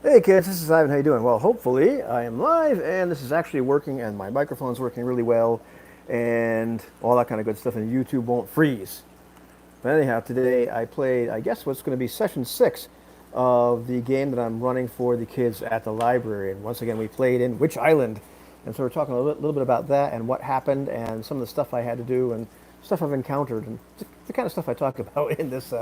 Hey kids, this is Ivan. How you doing? Well, hopefully I am live and this is actually working and my microphone's working really well and all that kind of good stuff and YouTube won't freeze. But anyhow, today I played, I guess what's going to be session 6 of the game that I'm running for the kids at the library. And once again, we played in Witch Island. And so we're talking little bit about that and what happened and some of the stuff I had to do and stuff I've encountered and the kind of stuff I talk about in this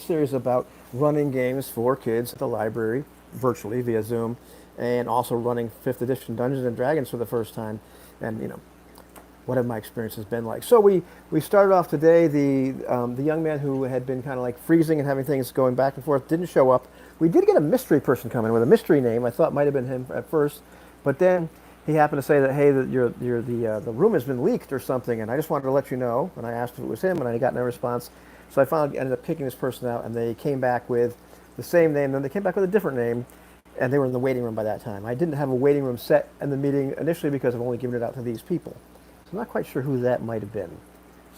series about running games for kids at the library virtually via Zoom and also running 5th edition Dungeons and Dragons for the first time. And what have my experiences been like? So we started off today. The young man who had been kind of like freezing and having things going back and forth didn't show up. We did get a mystery person come in with a mystery name. I thought might have been him at first, but then he happened to say that hey, that the room has been leaked or something, and I just wanted to let you know. And I asked if it was him, and I got no response. So I finally ended up kicking this person out, and they came back with the same name. Then they came back with a different name, and they were in the waiting room by that time. I didn't have a waiting room set in the meeting initially because I've only given it out to these people. So I'm not quite sure who that might have been.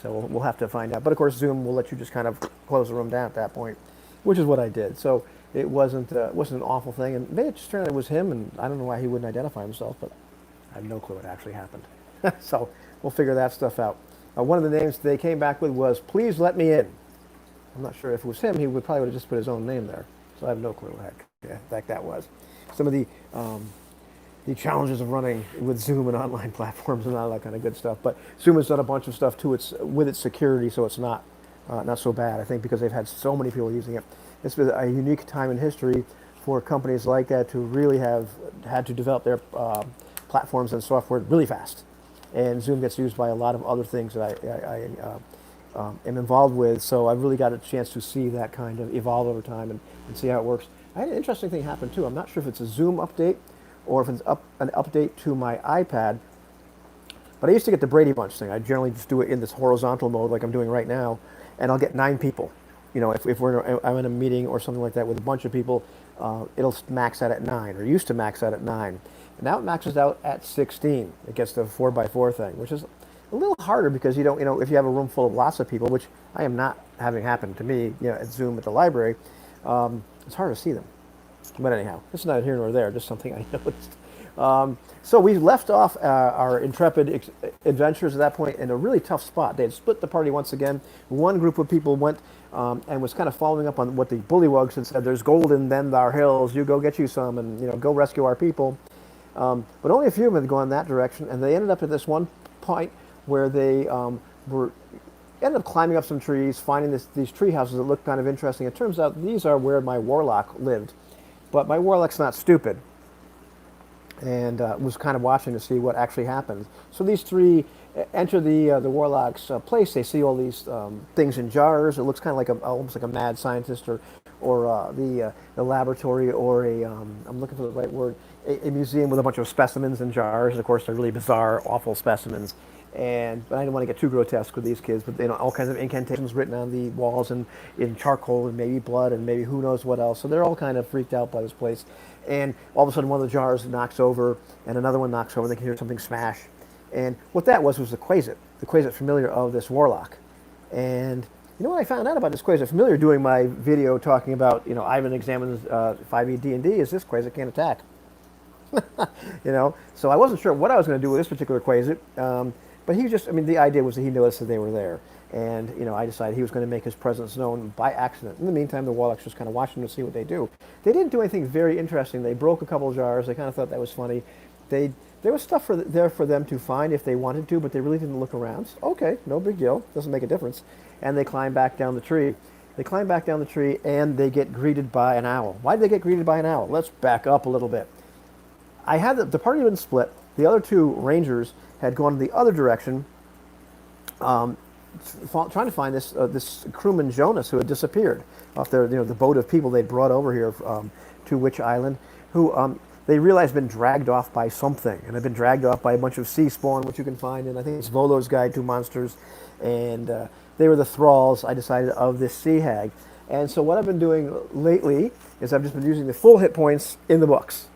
So we'll have to find out. But of course, Zoom will let you just kind of close the room down at that point, which is what I did. So it wasn't an awful thing, and maybe it just turned out it was him, and I don't know why he wouldn't identify himself, but I have no clue what actually happened. So we'll figure that stuff out. One of the names they came back with was "Please let me in." I'm not sure if it was him. He would have just put his own name there. So I have no clue what the heck that was. Some of the challenges of running with Zoom and online platforms and all that kind of good stuff. But Zoom has done a bunch of stuff too. It's with its security, so it's not so bad. I think because they've had so many people using it. It's been a unique time in history for companies like that to really have had to develop their platforms and software really fast. And Zoom gets used by a lot of other things that I am involved with. So I've really got a chance to see that kind of evolve over time and see how it works. I had an interesting thing happen too. I'm not sure if it's a Zoom update or if it's an update to my iPad. But I used to get the Brady Bunch thing. I generally just do it in this horizontal mode like I'm doing right now, and I'll get 9 people. If I'm in a meeting or something like that with a bunch of people, it'll max out at 9, or used to max out at 9. And now it maxes out at 16. It gets the 4x4 thing, which is a little harder because if you have a room full of lots of people, which I am not having happen to me, at Zoom at the library, it's hard to see them. But anyhow, it's not here nor there, just something I noticed. So we left off our intrepid adventurers at that point in a really tough spot. They had split the party once again. One group of people went and was kind of following up on what the bullywugs had said. There's gold in them, our hills. You go get you some, and go rescue our people. But only a few of them had gone that direction, and they ended up at this one point where they were ended up climbing up some trees, finding these tree houses that looked kind of interesting. It turns out these are where my warlock lived, but my warlock's not stupid, and was kind of watching to see what actually happened. So these three enter the warlock's place. They see all these things in jars. It looks kind of like almost like a mad scientist or the laboratory or I'm looking for the right word, a museum with a bunch of specimens in jars. And of course, they're really bizarre, awful specimens. But I don't want to get too grotesque with these kids, but all kinds of incantations written on the walls and in charcoal and maybe blood and maybe who knows what else. So they're all kind of freaked out by this place. And all of a sudden one of the jars knocks over and another one knocks over and they can hear something smash. And what that was the Quasit familiar of this warlock. And you know what I found out about this Quasit familiar doing my video talking about, Ivan examines 5e D&D is this Quasit can't attack. So I wasn't sure what I was going to do with this particular Quasit. But the idea was that he noticed that they were there. And, I decided he was going to make his presence known by accident. In the meantime, the Warlocks just kind of watched them to see what they do. They didn't do anything very interesting. They broke a couple of jars. They kind of thought that was funny. There was stuff there for them to find if they wanted to, but they really didn't look around. So, okay, no big deal. Doesn't make a difference. And they climb back down the tree. They climb back down the tree, and they get greeted by an owl. Why did they get greeted by an owl? Let's back up a little bit. The party had been split. The other two rangers had gone the other direction, trying to find this crewman Jonas who had disappeared off the boat of people they'd brought over here to Witch Island, who they realized had been dragged off by something, and had been dragged off by a bunch of sea spawn, which you can find in I think it's Volo's Guide to Monsters, and they were the thralls. I decided of this sea hag, and so what I've been doing lately is I've just been using the full hit points in the books,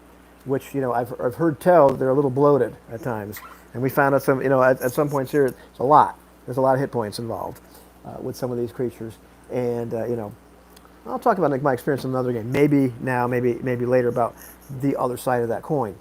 which I've heard tell they're a little bloated at times. And we found out at some points here, it's a lot. There's a lot of hit points involved with some of these creatures. And, I'll talk about like my experience in another game. Maybe now, maybe later about the other side of that coin.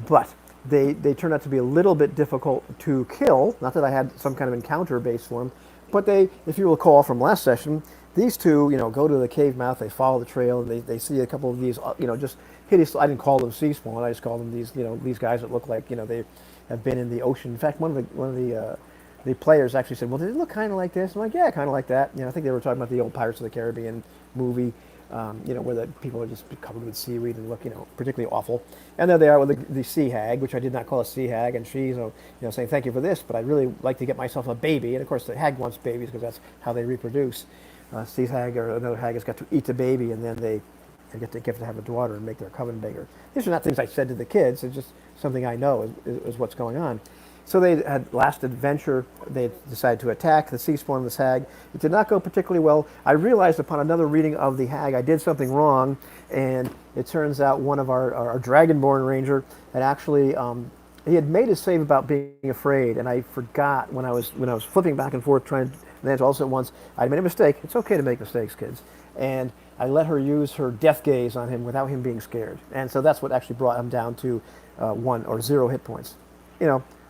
But they turned out to be a little bit difficult to kill. Not that I had some kind of encounter base for them, but if you recall from last session, these two, go to the cave mouth. They follow the trail, and they see a couple of these, just hideous. I didn't call them sea spawn. I just called them these, these guys that look like, they have been in the ocean. In fact, one of the players actually said, "Well, did it look kind of like this?" I'm like, "Yeah, kind of like that." I think they were talking about the old Pirates of the Caribbean movie, where the people are just covered with seaweed and look, particularly awful. And there they are with the sea hag, which I did not call a sea hag, and she's, saying thank you for this, but I'd really like to get myself a baby. And of course, the hag wants babies because that's how they reproduce. Sea hag or another hag has got to eat the baby, and then they get to have a daughter and make their coven bigger. These are not things I said to the kids. It's just something I know is what's going on. So they had last adventure. They decided to attack the sea spawn of this hag. It did not go particularly well. I realized upon another reading of the hag I did something wrong, and it turns out one of our Dragonborn ranger had actually he had made a save about being afraid, and I forgot when I was flipping back and forth trying to manage all this at once. I made a mistake. It's okay to make mistakes, kids. And I let her use her death gaze on him without him being scared, and so that's what actually brought him down to 1 or 0 hit points.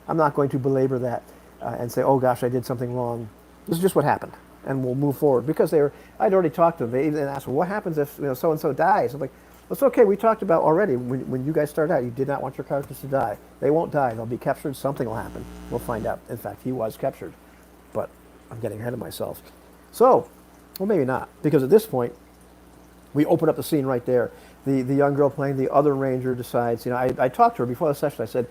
I'm not going to belabor that and say, "Oh gosh, I did something wrong." This is just what happened, and we'll move forward because I'd already talked to them. They even asked, "Well, what happens if so and so dies?" I'm like, well, "It's okay. We talked about already when you guys started out. You did not want your characters to die. They won't die. They'll be captured. Something will happen. We'll find out." In fact, he was captured, but I'm getting ahead of myself. So, well, maybe not, because at this point, we open up the scene right there. The young girl playing the other ranger decides. I talked to her before the session. I said,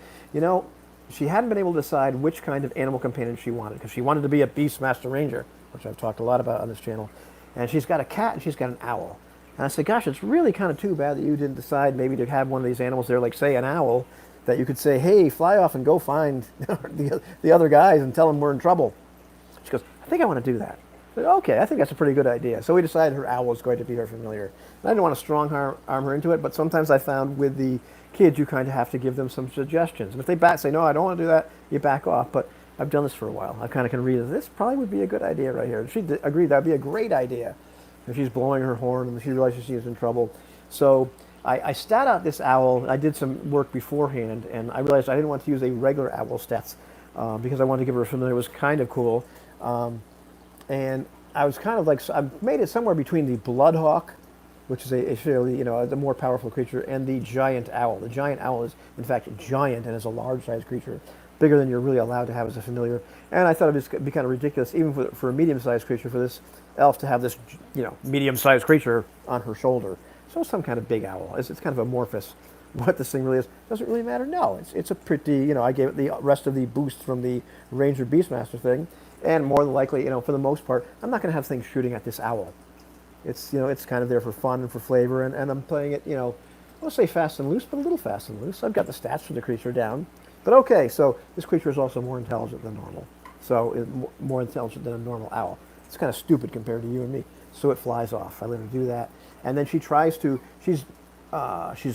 she hadn't been able to decide which kind of animal companion she wanted, because she wanted to be a Beastmaster Ranger, which I've talked a lot about on this channel. And she's got a cat and she's got an owl. And I said, gosh, it's really kind of too bad that you didn't decide maybe to have one of these animals there, like say an owl, that you could say, "Hey, fly off and go find the other guys and tell them we're in trouble." She goes, "I think I want to do that." I said, "Okay, I think that's a pretty good idea." So we decided her owl was going to be her familiar. And I didn't want to strong arm her into it, but sometimes I found with the kids, you kind of have to give them some suggestions. And if they say, "No, I don't want to do that," you back off. But I've done this for a while. I kind of can read it. This probably would be a good idea right here. And she agreed that would be a great idea. And she's blowing her horn, and she realizes she is in trouble. So I stat out this owl. I did some work beforehand, and I realized I didn't want to use a regular owl stats because I wanted to give her a familiar. It was kind of cool. And I was kind of like, I made it somewhere between the Bloodhawk, which is a fairly, the more powerful creature, and the giant owl. The giant owl is, in fact, giant and is a large-sized creature, bigger than you're really allowed to have as a familiar. And I thought it would be kind of ridiculous, even for a medium-sized creature, for this elf to have this, medium-sized creature on her shoulder. So some kind of big owl. It's kind of amorphous. What this thing really is doesn't really matter. No, it's a pretty, I gave it the rest of the boost from the Ranger Beastmaster thing, and more than likely, for the most part, I'm not going to have things shooting at this owl. It's it's kind of there for fun and for flavor, and I'm playing it, I won't say fast and loose, but a little fast and loose. I've got the stats for the creature down. But okay, so this creature is also more intelligent than normal. So more intelligent than a normal owl. It's kind of stupid compared to you and me. So it flies off. I let her do that. And then she tries to, she's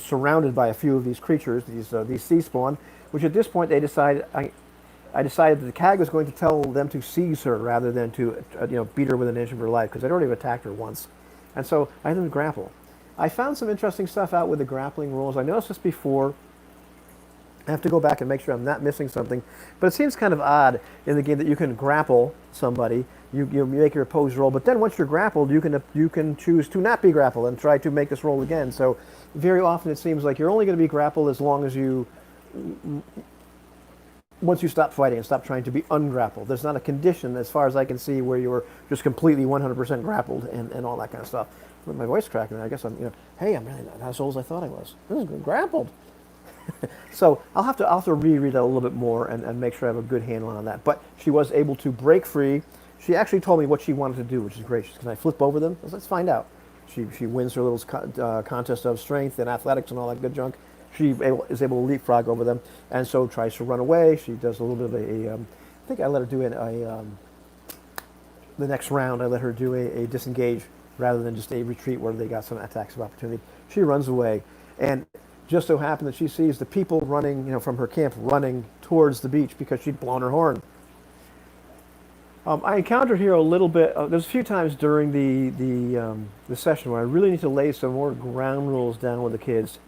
surrounded by a few of these creatures, these sea spawn, which at this point they decided, I decided that the hag was going to tell them to seize her rather than to beat her with an inch of her life, because I'd already attacked her once. And so I had them grapple. I found some interesting stuff out with the grappling rules. I noticed this before. I have to go back and make sure I'm not missing something. But it seems kind of odd in the game that you can grapple somebody, you make your opposed roll, but then once you're grappled, you can choose to not be grappled and try to make this roll again. So very often it seems like you're only going to be grappled as long as once you stop fighting and stop trying to be ungrappled. There's not a condition, as far as I can see, where you're just completely 100% grappled and all that kind of stuff. With my voice cracking, I guess I'm, hey, I'm really not as old as I thought I was. This is grappled. So I'll have to reread that a little bit more and make sure I have a good handle on that. But she was able to break free. She actually told me what she wanted to do, which is great. She said, "Can I flip over them?" I said, "Let's find out." She wins her little contest of strength and athletics and all that good junk. She is able to leapfrog over them, and so tries to run away. She does a little bit of I think I let her do the next round, I let her do a disengage rather than just a retreat where they got some attacks of opportunity. She runs away, and just so happened that she sees the people running, from her camp running towards the beach because she'd blown her horn. I encountered here a little bit. There's a few times during the session where I really need to lay some more ground rules down with the kids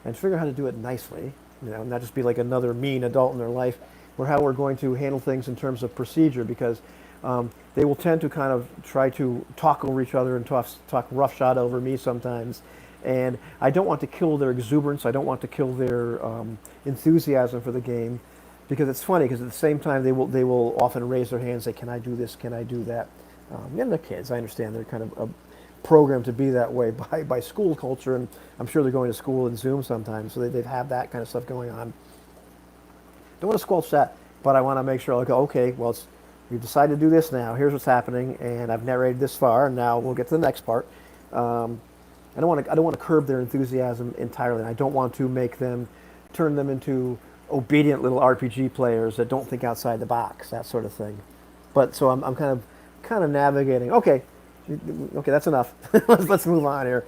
and figure out how to do it nicely. Not just be like another mean adult in their life, or how we're going to handle things in terms of procedure, because they will tend to kind of try to talk over each other and talk roughshod over me sometimes. And I don't want to kill their exuberance. I don't want to kill their enthusiasm for the game, because it's funny. Because at the same time, they will often raise their hands, say, "Can I do this? Can I do that?" And the kids, I understand, they're kind of programmed to be that way by school culture, and I'm sure they're going to school in Zoom sometimes, so they have that kind of stuff going on. Don't want to squelch that, but I want to make sure, like, okay, well, we've decided to do this now. Here's what's happening, and I've narrated this far, and now we'll get to the next part. I don't want to curb their enthusiasm entirely. I don't want to turn them into obedient little RPG players that don't think outside the box, that sort of thing. But so I'm kind of navigating. Okay, that's enough. let's move on here,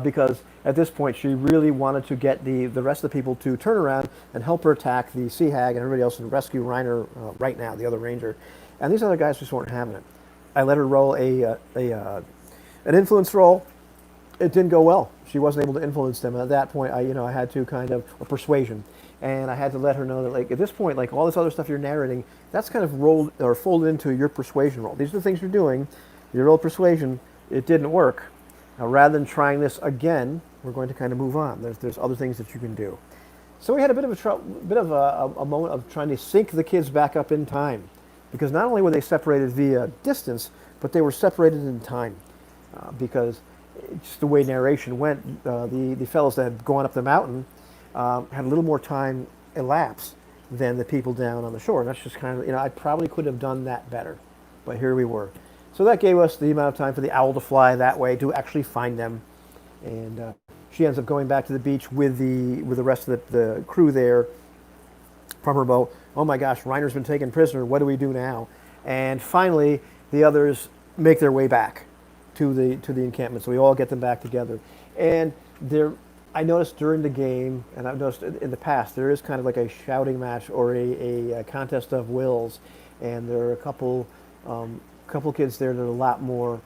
because at this point she really wanted to get the rest of the people to turn around and help her attack the Sea Hag and everybody else and rescue Reiner right now, the other ranger, and these other guys just weren't having it. I let her roll an influence roll. It didn't go well. She wasn't able to influence them. And at that point, I had to kind of a persuasion, and I had to let her know that, like, at this point, like, all this other stuff you're narrating, that's kind of rolled or folded into your persuasion roll. These are the things you're doing. Your roll persuasion, it didn't work. Now, rather than trying this again, we're going to kind of move on. There's other things that you can do. So we had a bit of a moment of trying to sync the kids back up in time, because not only were they separated via distance, but they were separated in time, because just the way narration went, the fellows that had gone up the mountain had a little more time elapse than the people down on the shore. And that's just kind of, I probably could have done that better, but here we were. So that gave us the amount of time for the owl to fly that way to actually find them. And she ends up going back to the beach with the rest of the crew there from her boat. Oh my gosh, Reiner's been taken prisoner. What do we do now? And finally, the others make their way back to the encampment. So we all get them back together. And I noticed during the game, and I've noticed in the past, there is kind of like a shouting match or a contest of wills. And there are a couple kids there that are a lot more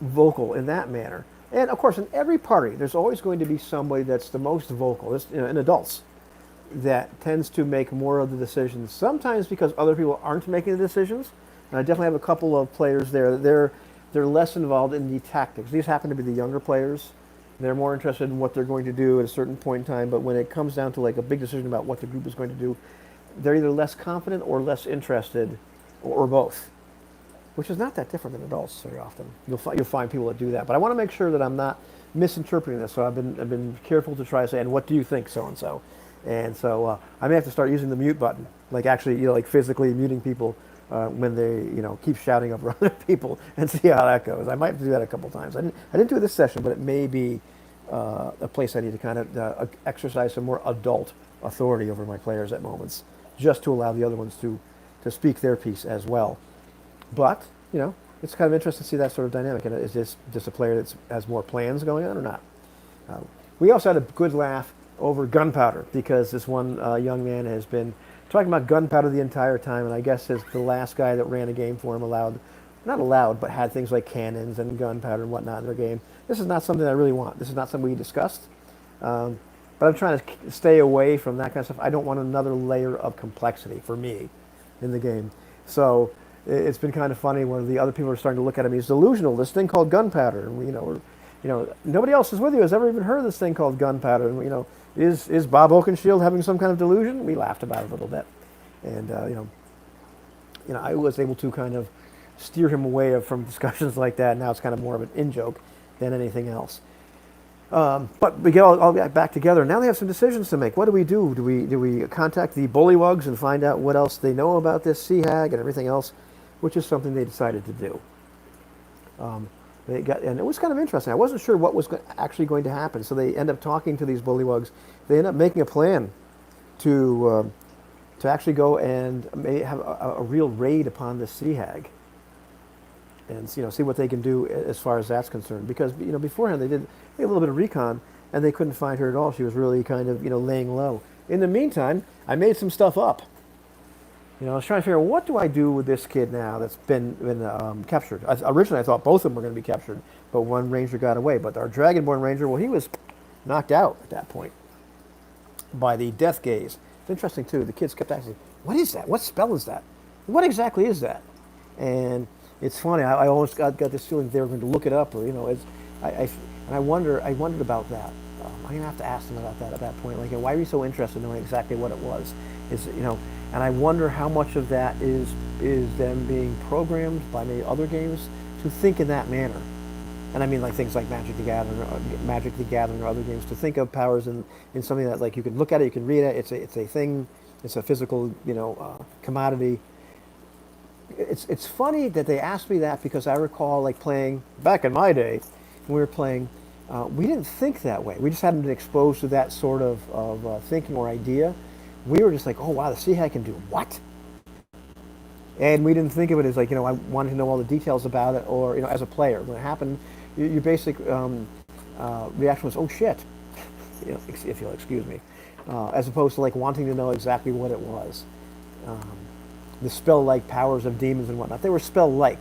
vocal in that manner. And of course, in every party, there's always going to be somebody that's the most vocal. In adults, that tends to make more of the decisions. Sometimes because other people aren't making the decisions. And I definitely have a couple of players there. They're less involved in the tactics. These happen to be the younger players. They're more interested in what they're going to do at a certain point in time. But when it comes down to like a big decision about what the group is going to do, they're either less confident or less interested, or both, which is not that different than adults very often. You'll find people that do that. But I want to make sure that I'm not misinterpreting this. So I've been careful to try to say, and what do you think, so and so? And so I may have to start using the mute button, like actually, like physically muting people when they, keep shouting over other people, and see how that goes. I might have to do that a couple times. I didn't do it this session, but it may be a place I need to kind of exercise some more adult authority over my players at moments, just to allow the other ones to speak their piece as well. But, it's kind of interesting to see that sort of dynamic. And is this just a player that has more plans going on or not? We also had a good laugh over gunpowder, because this one young man has been talking about gunpowder the entire time, and I guess the last guy that ran a game for him but had things like cannons and gunpowder and whatnot in their game. This is not something I really want. This is not something we discussed. But I'm trying to stay away from that kind of stuff. I don't want another layer of complexity for me in the game. So it's been kind of funny when the other people are starting to look at him. He's delusional. This thing called gunpowder, and nobody else is with you has ever even heard of this thing called gunpowder. And is Bob Oakenshield having some kind of delusion? We laughed about it a little bit, and I was able to kind of steer him away from discussions like that. Now it's kind of more of an in-joke than anything else. But we get all back together. Now they have some decisions to make. What do we do? Do we contact the bullywugs and find out what else they know about this Sea Hag and everything else, which is something they decided to do. And it was kind of interesting. I wasn't sure what was actually going to happen. So they end up talking to these bullywugs. They end up making a plan to actually go and have a real raid upon the Sea Hag, and see what they can do as far as that's concerned. Because beforehand they did a little bit of recon, and they couldn't find her at all. She was really kind of laying low. In the meantime, I made some stuff up. I was trying to figure out what do I do with this kid now that's been captured. Originally, I thought both of them were going to be captured, but one ranger got away. But our Dragonborn ranger, well, he was knocked out at that point by the death gaze. It's interesting too. The kids kept asking, "What is that? What spell is that? What exactly is that?" And it's funny. I almost got this feeling they were going to look it up, or and I wondered about that. I'm gonna have to ask them about that at that point. Like, why are you so interested in knowing exactly what it was? And I wonder how much of that is them being programmed by maybe other games to think in that manner. And I mean, like things like Magic the Gathering, or other games, to think of powers in something that, like, you can look at it, you can read it. It's a thing. It's a physical, commodity. It's funny that they asked me that, because I recall, like, playing back in my day when we were playing. We didn't think that way. We just hadn't been exposed to that sort of thinking or idea. We were just like, oh wow, the sea hag can do what? And we didn't think of it as, like, I wanted to know all the details about it, or, as a player. When it happened, your basic reaction was, oh shit, if you'll excuse me, as opposed to, like, wanting to know exactly what it was. Um, the spell-like powers of demons and whatnot. They were spell-like.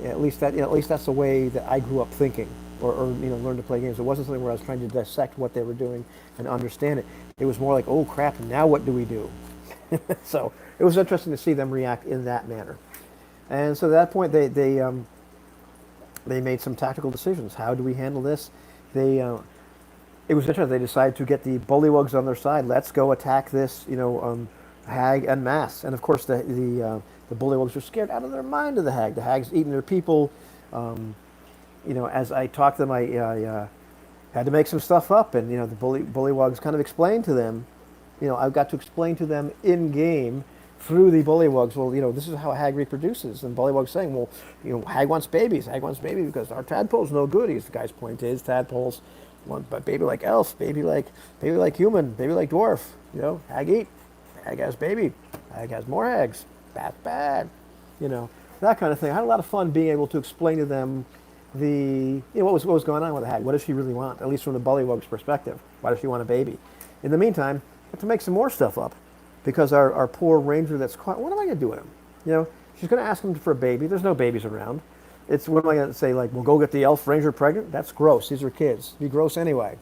At least that's the way that I grew up thinking, or learned to play games. It wasn't something where I was trying to dissect what they were doing and understand it. It was more like, oh crap, now what do we do? So it was interesting to see them react in that manner. And so at that point, they made some tactical decisions. How do we handle this? It was interesting. They decided to get the bullywugs on their side. Let's go attack this, hag en masse. And of course, the bullywugs are scared out of their mind of the hag. The hag's eating their people. As I talked to them, I had to make some stuff up, and the bullywugs kind of explained to them. I've got to explain to them in game through the bullywugs. Well, this is how a hag reproduces, and bullywugs saying, well, hag wants babies. Hag wants babies because our tadpole's no good. The guy's point is, tadpoles want but baby like elf, baby like human, baby like dwarf. Hag eat. Hag has baby. Hag has more hags. That's bad. That kind of thing. I had a lot of fun being able to explain to them what was going on with the hag. What does she really want? At least from the bullywug's perspective. Why does she want a baby? In the meantime, I have to make some more stuff up, because our poor ranger that's caught. What am I going to do with him? She's going to ask him for a baby. There's no babies around. What am I going to say? Like, we'll go get the elf ranger pregnant? That's gross. These are kids. It'd be gross anyway.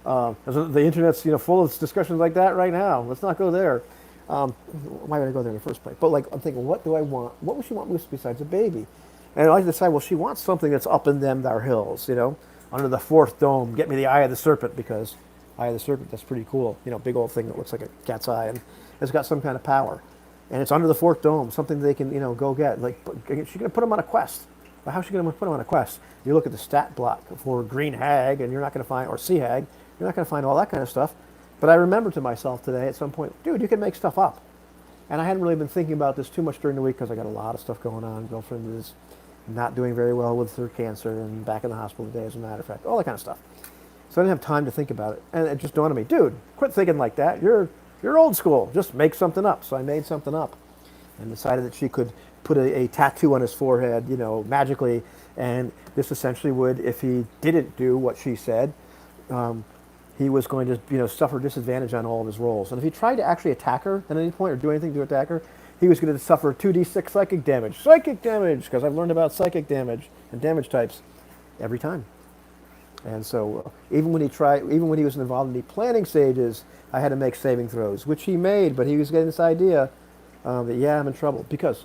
The internet's full of discussions like that right now. Let's not go there. Why would I go there in the first place? But, like, I'm thinking, what do I want? What would she want besides a baby? And I decide, well, she wants something that's up in them, our hills, under the fourth dome. Get me the Eye of the Serpent, because Eye of the Serpent, that's pretty cool. Big old thing that looks like a cat's eye, and it's got some kind of power. And it's under the fourth dome, something they can, go get. Like, she's going to put them on a quest. Well, how's she going to put them on a quest? You look at the stat block for green hag, and you're not going to find, or sea hag, you're not going to find all that kind of stuff. But I remembered to myself today at some point, dude, you can make stuff up. And I hadn't really been thinking about this too much during the week, because I got a lot of stuff going on. Girlfriend is not doing very well with her cancer, and back in the hospital today, as a matter of fact, all that kind of stuff. So I didn't have time to think about it. And it just dawned on me, dude, quit thinking like that. You're old school. Just make something up. So I made something up and decided that she could put a tattoo on his forehead, magically. And this essentially would, if he didn't do what she said, he was going to, suffer disadvantage on all of his rolls. And if he tried to actually attack her at any point, or do anything to attack her, he was going to suffer 2d6 psychic damage. Psychic damage, because I've learned about psychic damage and damage types every time. And so even when he was involved in the planning stages, I had to make saving throws, which he made, but he was getting this idea that, yeah, I'm in trouble, because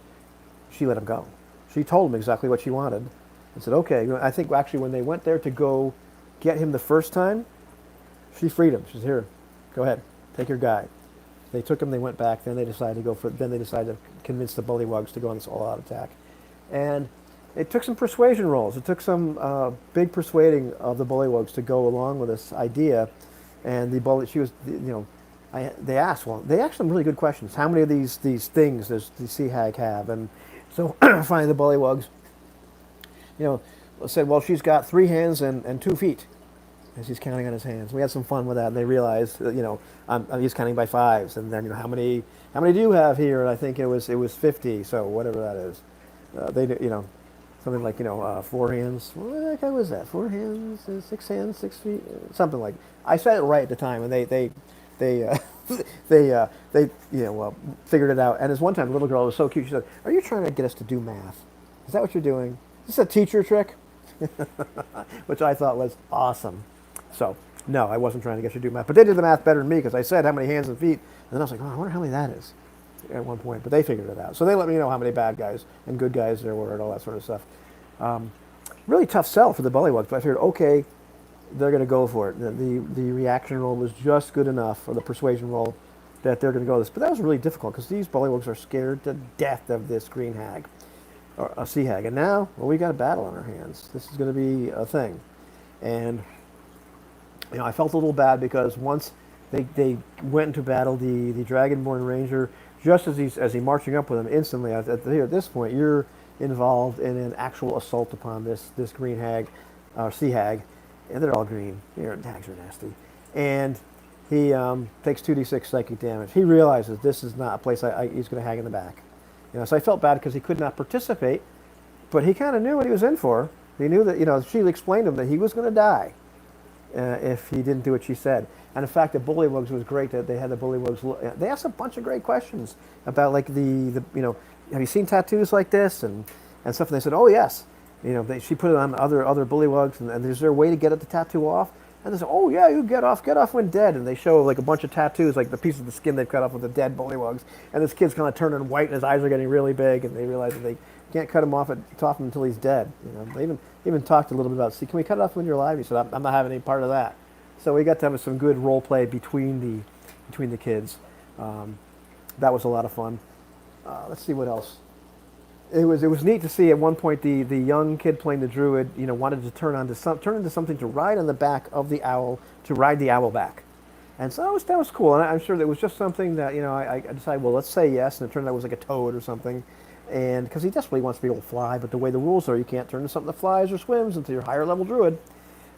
she let him go. She told him exactly what she wanted and said, okay. I think actually when they went there to go get him the first time, she freed him. She said, here, go ahead, take your guy. They took him, they went back, then they decided to convince the bullywugs to go on this all-out attack. And it took some persuasion rolls. It took some big persuading of the bullywugs to go along with this idea. And they asked some really good questions. How many of these things does the sea hag have? And so finally the bullywugs, said, well, she's got 3 hands and 2 feet. As he's counting on his hands. We had some fun with that, and they realized that, he's counting by 5s, and then, how many do you have here? And I think it was 50, so whatever that is. They, something like, 4 hands. What the heck was that? 4 hands, 6 hands, 6 feet, something like. I said it right at the time, and they they figured it out. And there's one time a little girl was so cute. She said, "Are you trying to get us to do math? Is that what you're doing? Is this a teacher trick?" Which I thought was awesome. So no, I wasn't trying to get you to do math, but they did the math better than me because I said how many hands and feet, and then I was like, "Oh, I wonder how many that is." At one point, but they figured it out. So they let me know how many bad guys and good guys there were and all that sort of stuff. Really tough sell for the Bullywugs, but I figured, okay, they're going to go for it. The reaction roll was just good enough, or the persuasion roll, that they're going to go this. But that was really difficult because these Bullywugs are scared to death of this green hag, or a sea hag. And now, well, we got a battle on our hands. This is going to be a thing. And I felt a little bad because once they went into battle, the Dragonborn Ranger, just as he's marching up with them, instantly at this point, you're involved in an actual assault upon this green hag, sea hag, and they're all green. Hags are nasty, and he takes 2d6 psychic damage. He realizes this is not a place he's going to hang in the back. So I felt bad because he could not participate, but he kind of knew what he was in for. He knew that she explained to him that he was going to die if he didn't do what she said. And in fact, the Bullywugs was great that they had the Bullywugs. They asked a bunch of great questions about like the have you seen tattoos like this and stuff? And they said, oh yes. She put it on other Bullywugs, and is there a way to get the tattoo off? And they said, oh yeah, you get off when dead. And they show like a bunch of tattoos, like the piece of the skin they've cut off with the dead Bullywugs. And this kid's kind of turning white, and his eyes are getting really big, and they realize that they can't cut him off until he's dead. They even talked a little bit about, can we cut it off when you're alive? He said, I'm not having any part of that. So we got to have some good role play between the kids. That was a lot of fun. Let's see what else. It was neat to see at one point the young kid playing the druid, wanted to turn into something to ride on the back of the owl, to ride the owl back. And so that was cool. And I'm sure that was just something that, I decided, well, let's say yes. And it turned out it was like a toad or something. And because he desperately wants to be able to fly, but the way the rules are, you can't turn into something that flies or swims until you're higher level druid.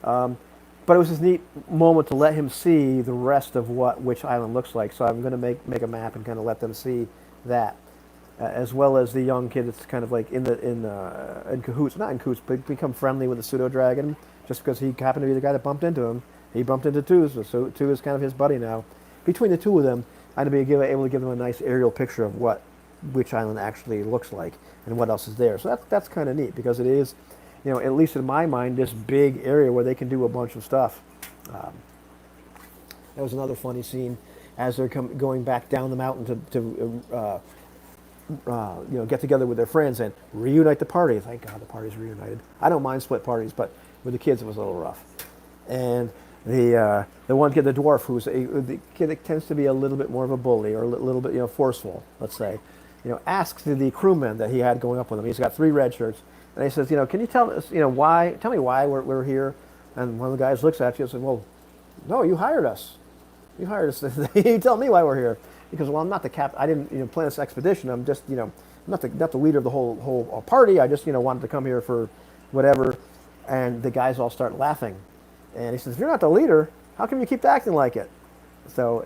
But it was this neat moment to let him see the rest of what Witch Island looks like. So I'm going to make a map and kind of let them see that, as well as the young kid that's kind of like in cahoots, not in cahoots, but become friendly with the pseudo dragon just because he happened to be the guy that bumped into him. He bumped into Two, so Two is kind of his buddy now. Between the two of them, I'm going to be able to give them a nice aerial picture of what Witch Island actually looks like and what else is there. So that's kind of neat because it is, at least in my mind, this big area where they can do a bunch of stuff. That was another funny scene as they're going back down the mountain to get together with their friends and reunite the party. Thank God the party's reunited. I don't mind split parties, but with the kids it was a little rough. And the one kid, the dwarf, who's the kid that tends to be a little bit more of a bully or a little bit forceful, let's say, asks the crewmen that he had going up with him. He's got 3 red shirts, and he says, can you tell us, why? Tell me why we're here. And one of the guys looks at you and says, well, no, you hired us. You hired us. You tell me why we're here. Because, well, I'm not the captain. I didn't plan this expedition. I'm just, I'm not the leader of the whole party. I just, wanted to come here for whatever. And the guys all start laughing. And he says, if you're not the leader, how come you keep acting like it? So,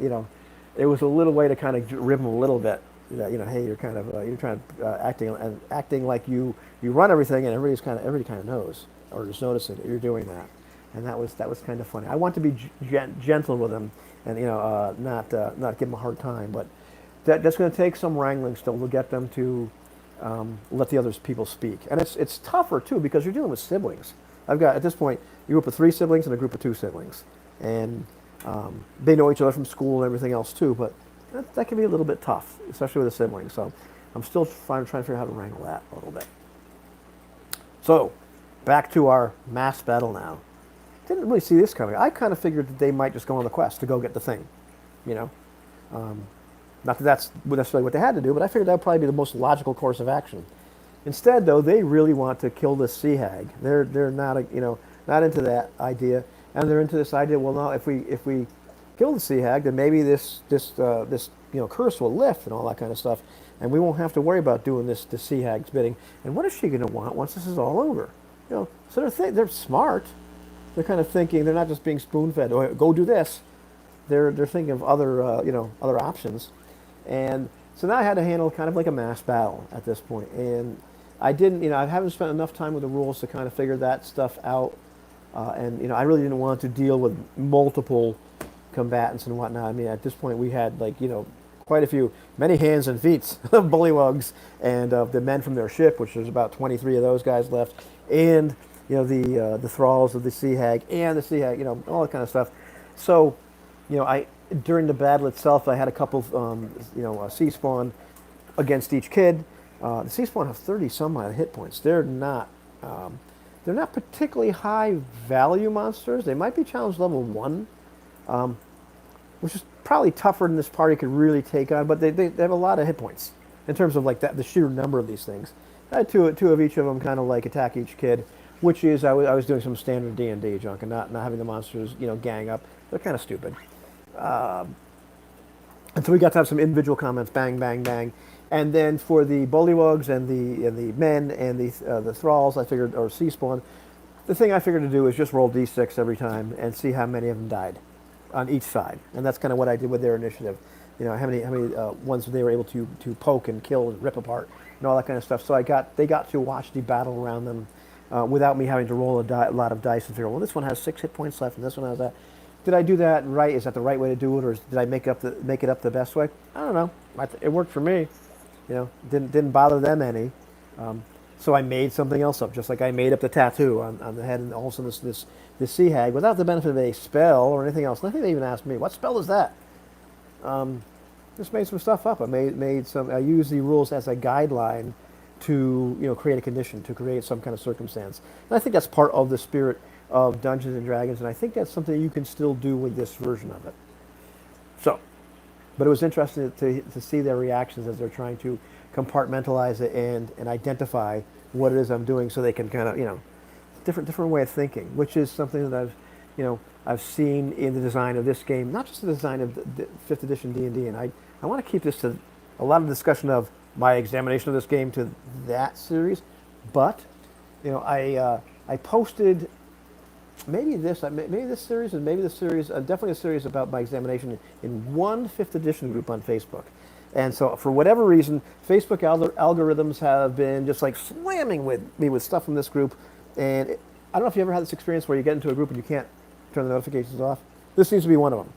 it was a little way to kind of rib him a little bit. Hey, you're kind of you're trying to acting like you run everything, and everybody kind of knows or just noticing that you're doing that. And that was kind of funny. I want to be gentle with him and not give them a hard time, but that's going to take some wrangling still to get them to let the other people speak. And it's tougher too because you're dealing with siblings. I've got at this point a group of 3 siblings and a group of 2 siblings, and they know each other from school and everything else too. But that can be a little bit tough, especially with a sibling. So I'm still trying to figure out how to wrangle that a little bit. So back to our mass battle now. Didn't really see this coming. I kind of figured that they might just go on the quest to go get the thing, Not that that's necessarily what they had to do, but I figured that would probably be the most logical course of action. Instead, though, they really want to kill this sea hag. They're not not into that idea, and they're into this idea. Well, no, if we kill the sea hag, then maybe this curse will lift and all that kind of stuff, and we won't have to worry about doing the sea hag's bidding. And what is she going to want once this is all over? So they're smart. They're kind of thinking. They're not just being spoon-fed. Oh, go do this. They're thinking of other other options, and so now I had to handle kind of like a mass battle at this point. And I didn't, I haven't spent enough time with the rules to kind of figure that stuff out, and I really didn't want to deal with multiple combatants and whatnot. I mean, at this point, we had like quite a few, many hands and feet of bullywugs and the men from their ship, which there's about 23 of those guys left, and the thralls of the Sea Hag and the Sea Hag, all that kind of stuff. So, I during the battle itself, I had a couple, sea spawn against each kid. The sea spawn have 30 some odd hit points. They're not particularly high value monsters. They might be challenge level 1, which is probably tougher than this party could really take on, but they have a lot of hit points in terms of like the sheer number of these things. I had two of each of them kind of like attack each kid, which is I was doing some standard D&D junk and not having the monsters gang up. They're kind of stupid. And so we got to have some individual comments, bang, bang, bang. And then for the bullywugs and the men and the thralls, I figured, or sea spawn, the thing I figured to do is just roll d6 every time and see how many of them died on each side. And that's kind of what I did with their initiative. How many ones they were able to poke and kill and rip apart and all that kind of stuff. So they got to watch the battle around them without me having to roll a lot of dice and figure, well, this one has 6 hit points left and this one has that. Did I do that right? Is that the right way to do it, or did I make it up the best way? I don't know. It worked for me. Didn't bother them any. So I made something else up, just like I made up the tattoo on the head, and also this Sea Hag without the benefit of a spell or anything else. Nothing they even asked me. What spell is that? Just made some stuff up. I used the rules as a guideline to create a condition, to create some kind of circumstance. And I think that's part of the spirit of Dungeons and Dragons, and I think that's something you can still do with this version of it. So, but it was interesting to see their reactions as they're trying to compartmentalize it and identify what it is I'm doing, so they can kind of different way of thinking, which is something that I've seen in the design of this game, not just the design of the 5th edition D&D, and I want to keep this to a lot of discussion of my examination of this game to that series, but I posted maybe this series, and maybe this series, definitely a series about my examination in one 5th edition group on Facebook. And so for whatever reason, Facebook algorithms have been just like slamming me with stuff from this group. And I don't know if you ever had this experience where you get into a group and you can't turn the notifications off. This seems to be one of them.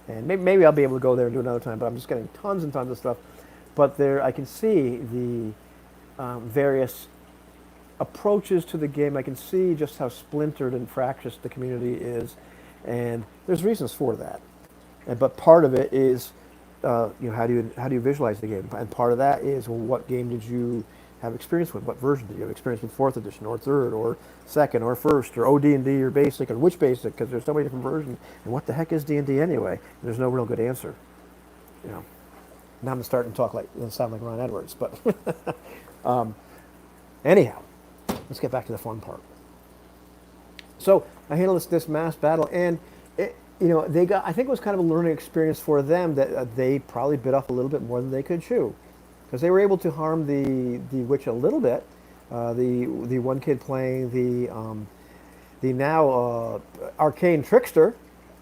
And maybe I'll be able to go there and do it another time, but I'm just getting tons and tons of stuff. But there, I can see the various approaches to the game. I can see just how splintered and fractious the community is, and there's reasons for that. But part of it is, how do you visualize the game? And part of that is, well, what game did you have experience with? What version did you have experience with? 4th edition, or 3rd, or 2nd, or 1st, or OD&D, or Basic, or which Basic? Because there's so many different versions. And what the heck is D&D anyway? And there's no real good answer. Now I'm starting to sound like Ron Edwards, but anyhow. Let's get back to the fun part. So I handled this mass battle, and I think it was kind of a learning experience for them that they probably bit off a little bit more than they could chew, because they were able to harm the witch a little bit. The one kid playing the now arcane trickster,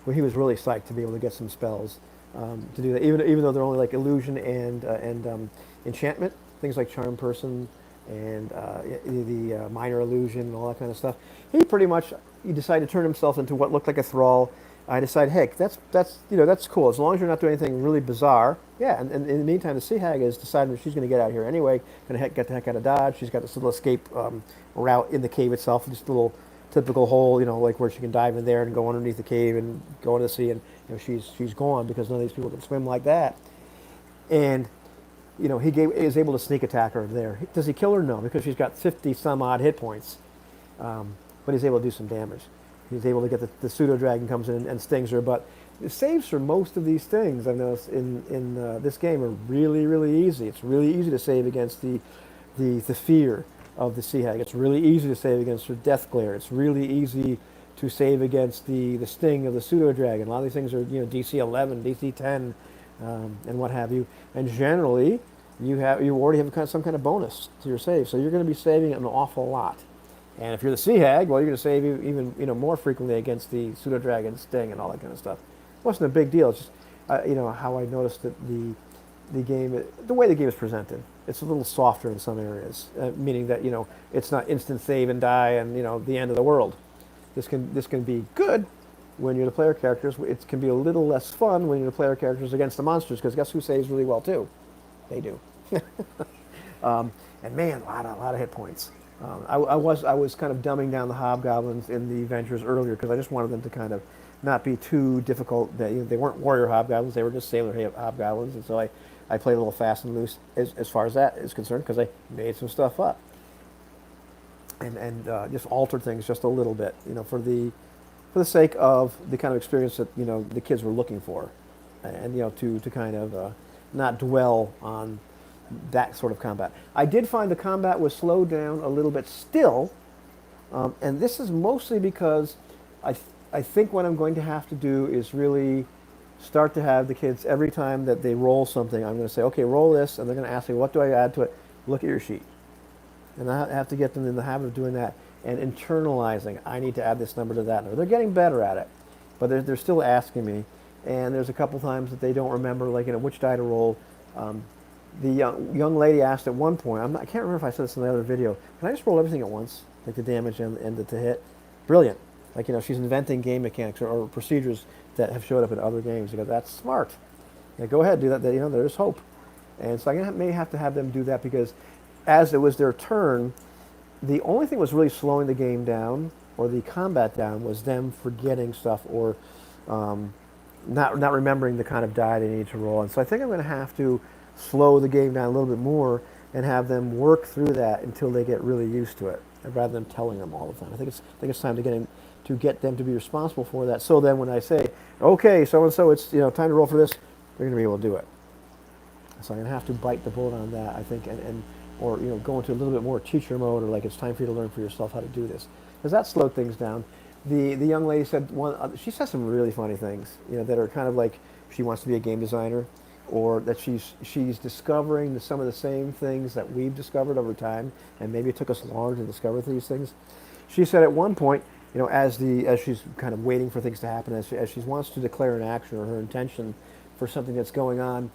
where he was really psyched to be able to get some spells to do that, even though they're only like illusion and enchantment, things like charm person and the minor illusion and all that kind of stuff. He decided to turn himself into what looked like a thrall. I decided, heck, that's cool, as long as you're not doing anything really bizarre. Yeah, and in the meantime, the Sea Hag has decided that she's going to get out of here anyway, going to get the heck out of Dodge. She's got this little escape route in the cave itself, just a little typical hole, like where she can dive in there and go underneath the cave and go into the sea, and she's gone because none of these people can swim like that. And he is able to sneak attack her there. Does he kill her? No, because she's got 50 some odd hit points. But he's able to do some damage. He's able to get the pseudo dragon comes in and stings her. But the saves for most of these things I've noticed in this game are really, really easy. It's really easy to save against the fear of the Sea Hag. It's really easy to save against her death glare. It's really easy to save against the sting of the pseudo dragon. A lot of these things are DC 11, DC 10. And what have you, and generally you already have some kind of bonus to your save, so you're going to be saving an awful lot. And if you're the Sea Hag, well, you're going to save even more frequently against the pseudo dragon sting and all that kind of stuff. It wasn't a big deal. It's just how I noticed that the way the game is presented, it's a little softer in some areas, meaning that it's not instant save and die and the end of the world. This can be good, when you're the player characters. It can be a little less fun when you're the player characters against the monsters, because guess who saves really well too? They do. And man, a lot of hit points. I was kind of dumbing down the hobgoblins in the adventures earlier because I just wanted them to kind of not be too difficult. They weren't warrior hobgoblins; they were just sailor hobgoblins, and so I played a little fast and loose as far as that is concerned, because I made some stuff up and just altered things just a little bit, for the sake of the kind of experience that the kids were looking for, and to kind of not dwell on that sort of combat. I did find the combat was slowed down a little bit still, and this is mostly because I think what I'm going to have to do is really start to have the kids, every time that they roll something, I'm going to say, okay, roll this, and they're going to ask me, what do I add to it? Look at your sheet. And I have to get them in the habit of doing that and internalizing, I need to add this number to that number. They're getting better at it, but they're still asking me, and there's a couple times that they don't remember, like, which die to roll. The young lady asked at one point, I can't remember if I said this in the other video, can I just roll everything at once, like the damage and the hit? Brilliant. Like, she's inventing game mechanics or procedures that have showed up in other games. You go, that's smart. Yeah, go ahead, do that. There's hope. And so I may have to have them do that, because as it was their turn, the only thing that was really slowing the game down or the combat down was them forgetting stuff or not remembering the kind of die they need to roll. And so I think I'm going to have to slow the game down a little bit more and have them work through that until they get really used to it, rather than telling them all the time. I think it's time to get them to be responsible for that. So then when I say, okay, so and so, it's time to roll for this, they're going to be able to do it. So I'm going to have to bite the bullet on that, I think, or go into a little bit more teacher mode, or like, it's time for you to learn for yourself how to do this, because that slowed things down. The young lady said she said some really funny things, that are kind of like she wants to be a game designer, or that she's discovering some of the same things that we've discovered over time, and maybe it took us longer to discover these things. She said at one point, as she's kind of waiting for things to happen, as she wants to declare an action or her intention for something that's going on,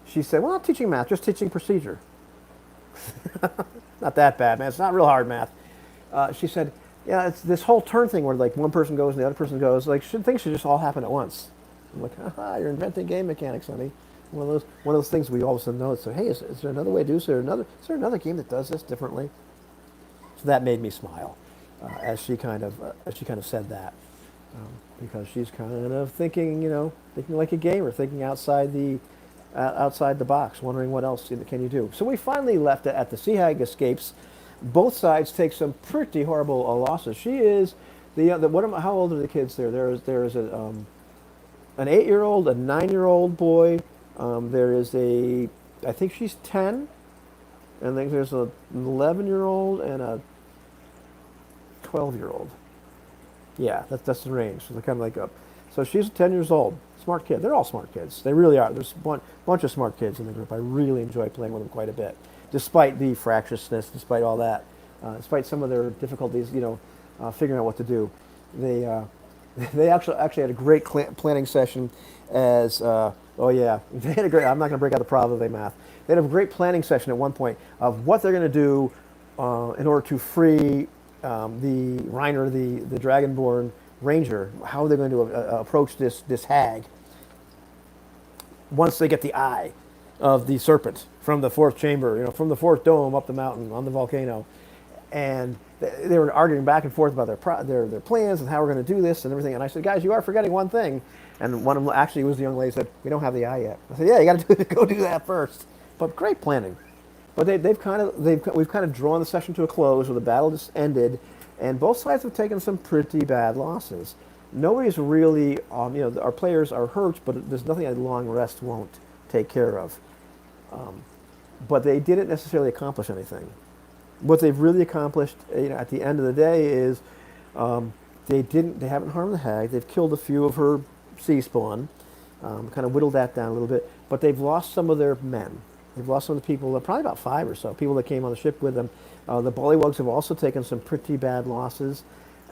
she said, well, not teaching math, just teaching procedure. Not that bad, man. It's not real hard math. She said, yeah, it's this whole turn thing where, like, one person goes and the other person goes. Like, things should just all happen at once. I'm like, you're inventing game mechanics, honey. One of those things we all of a sudden know. So, hey, is there another way to do this? Is there another game that does this differently? So that made me smile as she kind of said that, because she's kind of thinking like a gamer, thinking outside the box, wondering what else can you do. So we finally left it at the Sea Hag escapes. Both sides take some pretty horrible losses. She is how old are the kids there? There is an 8-year-old, a 9-year-old boy. There is I think she's 10, and then there's an 11-year-old and a 12-year-old. Yeah, that's the range. So they're kind of like up. So she's 10 years old. Smart kid. They're all smart kids. They really are. There's a bunch of smart kids in the group. I really enjoy playing with them quite a bit, despite the fractiousness, despite all that, despite some of their difficulties, figuring out what to do. They actually had a great planning session. They had a great. I'm not going to break out the probability math. They had a great planning session at one point of what they're going to do in order to free the Reiner, the Dragonborn Ranger, how they're going to approach this hag once they get the eye of the serpent from the fourth chamber, from the fourth dome up the mountain on the volcano. And they were arguing back and forth about their plans and how we're going to do this and everything. And I said, guys, you are forgetting one thing. And one of them actually was the young lady said, we don't have the eye yet. I said, yeah, you got to go do that first. But great planning. But we've kind of drawn the session to a close, where the battle just ended. And both sides have taken some pretty bad losses. Nobody's really, our players are hurt, but there's nothing a long rest won't take care of. But they didn't necessarily accomplish anything. What they've really accomplished, at the end of the day, is they haven't harmed the hag. They've killed a few of her sea spawn, kind of whittled that down a little bit. But they've lost some of their men. They've lost some of the people, probably about 5 or so, people that came on the ship with them. The Bullywugs have also taken some pretty bad losses.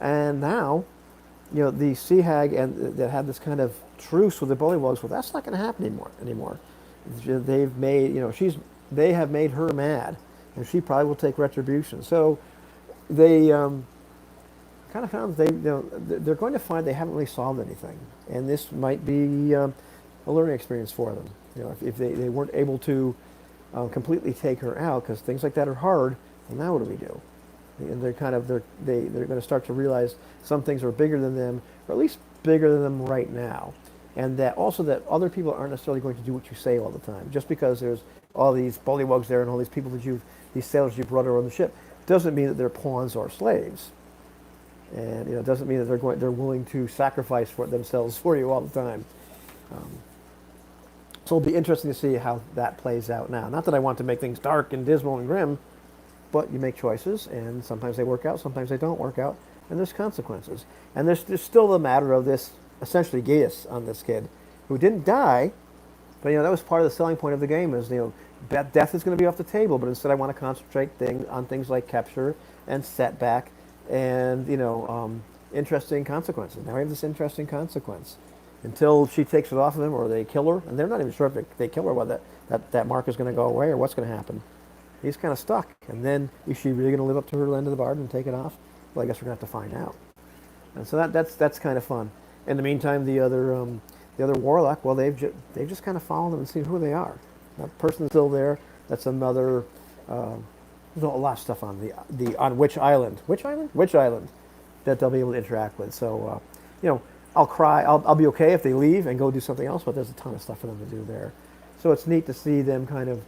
And now, the Sea Hag that had this kind of truce with the Bullywugs, well, that's not going to happen anymore. They've made, they have made her mad, and she probably will take retribution. So they kind of found they're going to find they haven't really solved anything, and this might be a learning experience for them. If they weren't able to completely take her out because things like that are hard, well, now what do we do? And they're going to start to realize some things are bigger than them, or at least bigger than them right now, and that also that other people aren't necessarily going to do what you say all the time. Just because there's all these bullywugs there and all these people these sailors you brought around the ship, doesn't mean that they're pawns or slaves, and it doesn't mean that they're willing to sacrifice for themselves for you all the time. So it'll be interesting to see how that plays out now. Not that I want to make things dark and dismal and grim, but you make choices, and sometimes they work out, sometimes they don't work out, and there's consequences. And there's still the matter of this, essentially, Gaius on this kid, who didn't die, but that was part of the selling point of the game is, death is going to be off the table, but instead I want to concentrate on things like capture and setback and, interesting consequences. Now we have this interesting consequence. Until she takes it off of him or they kill her, and they're not even sure if they kill her, whether that mark is going to go away or what's going to happen. He's kind of stuck. And then, is she really going to live up to her end of the bargain and take it off? Well, I guess we're going to have to find out. And so that's kind of fun. In the meantime, the other warlock, well, they've just kind of followed them and seen who they are. That person's still there. That's another. There's a lot of stuff on on Witch Island. Which island that they'll be able to interact with. So, I'll cry. I'll be okay if they leave and go do something else. But there's a ton of stuff for them to do there. So it's neat to see them kind of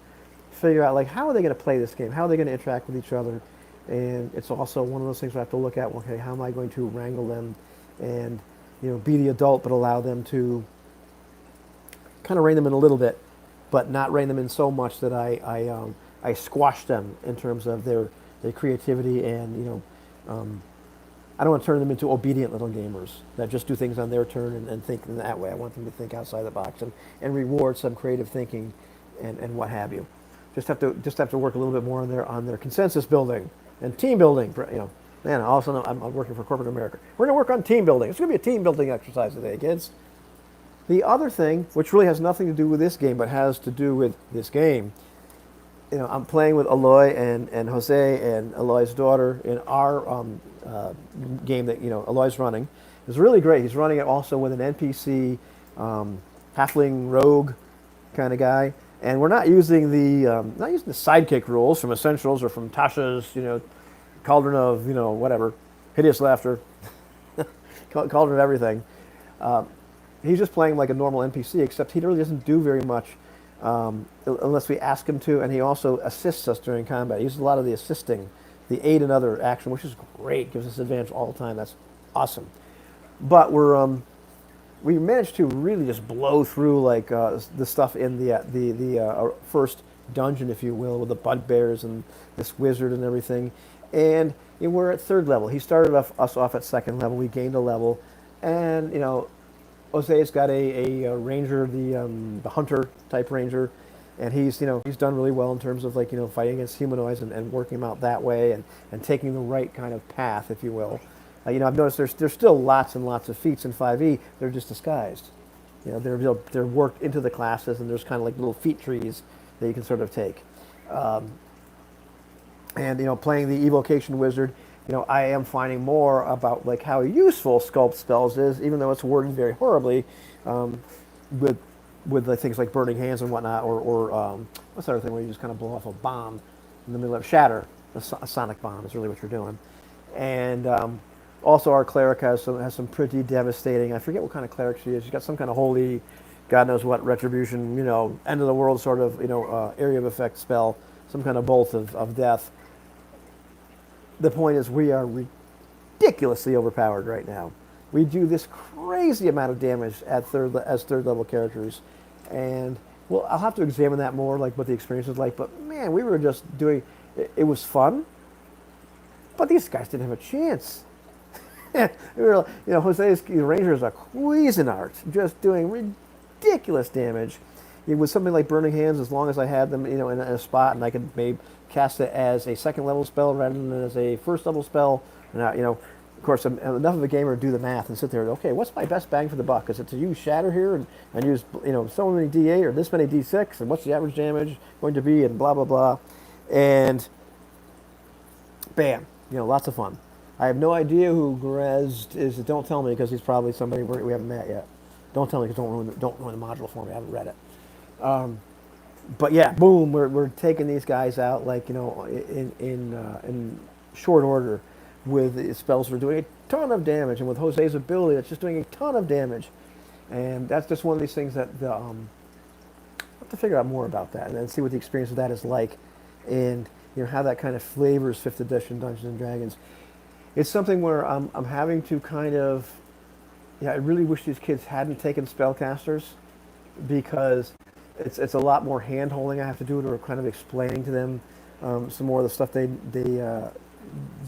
figure out, like, how are they going to play this game? How are they going to interact with each other? And it's also one of those things we have to look at. Okay, how am I going to wrangle them and be the adult, but allow them to kind of rein them in a little bit, but not rein them in so much that I squash them in terms of their creativity and I don't want to turn them into obedient little gamers that just do things on their turn and think in that way. I want them to think outside the box and reward some creative thinking and what have you. Just have to work a little bit more on their consensus building and team building. Man, all of a sudden I'm working for corporate America. We're going to work on team building. It's going to be a team building exercise today, kids. The other thing, which really has nothing to do with this game, but has to do with this game, I'm playing with Aloy and Jose and Aloy's daughter in our game that Aloy's running. It's really great. He's running it also with an NPC halfling rogue kind of guy, and we're not using the sidekick rules from Essentials or from Tasha's Cauldron of whatever hideous laughter, Cauldron of everything. He's just playing like a normal NPC, except he really doesn't do very much. Unless we ask him to, and he also assists us during combat. He uses a lot of the assisting, the aid and other action, which is great, gives us advantage all the time. That's awesome. But we managed to really just blow through like the stuff in the first dungeon, if you will, with the bugbears and this wizard and everything. And we're at 3rd level. He started us off at 2nd level. We gained a level, and Jose's got a ranger, the hunter type ranger, and he's done really well in terms of fighting against humanoids and working them out that way and taking the right kind of path, if you will. I've noticed there's still lots and lots of feats in 5e. They're just disguised. They're worked into the classes, and there's kind of like little feat trees that you can sort of take. And playing the evocation wizard, I am finding more about like how useful sculpt spells is, even though it's worded very horribly, with the things like burning hands and whatnot, or what's the other thing where you just kind of blow off a bomb in the middle of shatter, a sonic bomb is really what you're doing. And also our cleric has some pretty devastating. I forget what kind of cleric she is. She's got some kind of holy, God knows what retribution, end of the world sort of area of effect spell, some kind of bolt of death. The point is, we are ridiculously overpowered right now. We do this crazy amount of damage as 3rd level characters, and well, I'll have to examine that more, like what the experience was like. But man, we were just doing. It was fun, but these guys didn't have a chance. We were, Jose's Rangers are Cuisinart, just doing ridiculous damage. With something like Burning Hands, as long as I had them, in a spot, and I could maybe cast it as a 2nd level spell rather than as a 1st level spell. And of course, I'm enough of a gamer to do the math and sit there. Okay, what's my best bang for the buck? Is it to use Shatter here and use so many D8 or this many D6, and what's the average damage going to be, and blah blah blah, and bam, lots of fun. I have no idea who Grezd is. Don't tell me because he's probably somebody we haven't met yet. Don't tell me because don't ruin the module for me. I haven't read it. But yeah, boom, we're taking these guys out like in short order with the spells that are doing a ton of damage, and with Jose's ability that's just doing a ton of damage, and that's just one of these things that I'll have to figure out more about that and then see what the experience of that is like, and how that kind of flavors 5th edition Dungeons and Dragons. It's something where I'm having to kind of, I really wish these kids hadn't taken spellcasters, because it's a lot more hand holding I have to do, or kind of explaining to them some more of the stuff the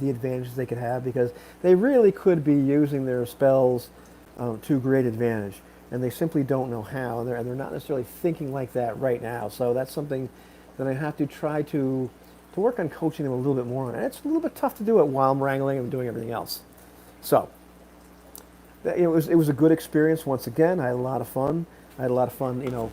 advantages they could have, because they really could be using their spells to great advantage, and they simply don't know how, and they're not necessarily thinking like that right now. So that's something that I have to try to work on coaching them a little bit more on. And it's a little bit tough to do it while I'm wrangling and doing everything else. So it was a good experience once again. I had a lot of fun. Running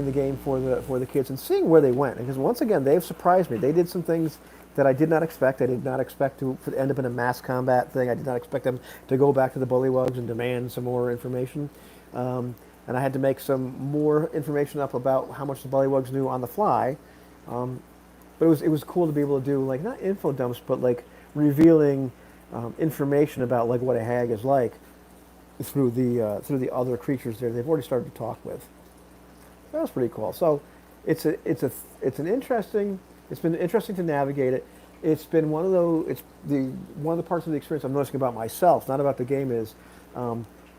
the game for the kids and seeing where they went. Because once again, they've surprised me. They did some things that I did not expect. I did not expect to end up in a mass combat thing. I did not expect them to go back to the Bullywugs and demand some more information. And I had to make some more information up about how much the Bullywugs knew on the fly. But it was cool to be able to do, like, not info dumps, but like revealing information about like what a hag is like through the other creatures they've already started to talk with. That was pretty cool. So it's been interesting to navigate it. It's been one of the parts of the experience I'm noticing about myself, not about the game, is